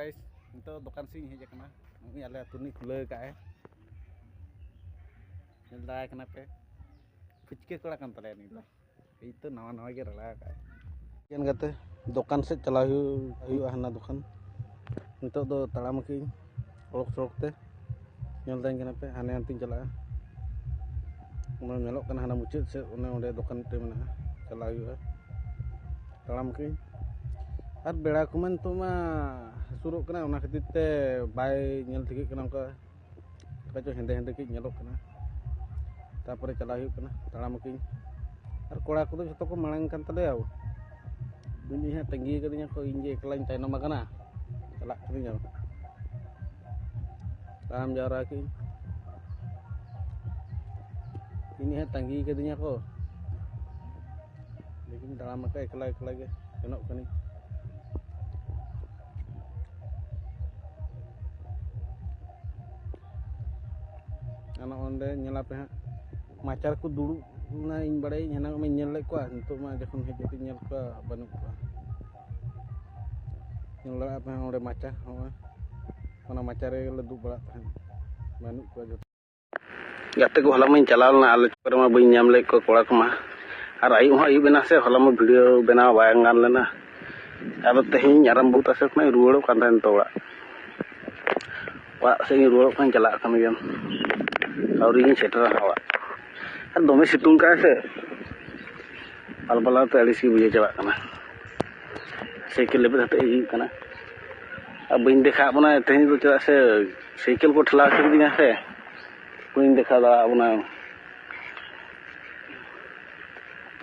guys, itu dokan sih hej kana. Ini ale atuni khula kae. Nyelda kenapa? Fuchke kola kan tale ni do. Itu nawa ge rala kae. Kian kate dokan se chala hu hana dokan. Itu do talam ki orok te. Nyelda kenapa? Hane anting chala. Una nyelok kana hana mucit se una onde dokan te mana. Chala hu talam ki. Ar beda kuman tu mah suruk kena ona khatir te bai nyel thik kena ka kacho hende ki nyelok kena tapore chala hu kena taram ki ar kola ko joto ko malang kan tale au bunyi ha tenggi kadinya ko inje eklang tainom kana chala kadinya taram jara ki ini ha tanggi kadinya ko lekin taram ka ekla ge kenok kani anak onde nyelape macar ku dulu na ing badai hana me nyel lek kwa untuk ma jakon hejeti nyel kwa banu kwa nyel apa onde maca ona macare ledu bala tahan banu kwa jot gate ko halamain chalal na ale par ma bain nyam lek ko kola kama ar ayu bena se halama video bena bayangan lena ado tehin nyaram buta se mai ruolo kan tan to wa se ruolo kan chala kami yan Aurinya setelah awak, kan domes situng kase, pal-pal tu alisi buaya jawab kana, cycle lebih hati ini kana, abin dekha mana tehni tu cakap se cycle ko thala ke dinga se, abin dekha dah mana,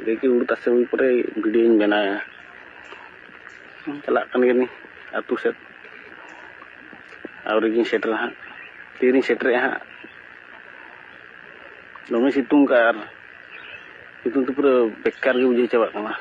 dekhi urut ase ui pore video ini bena ya, celak kan gini, atu set, aurinya setelah, tiring setelah Dome situng kar itu pura bekar ge bujai coba kana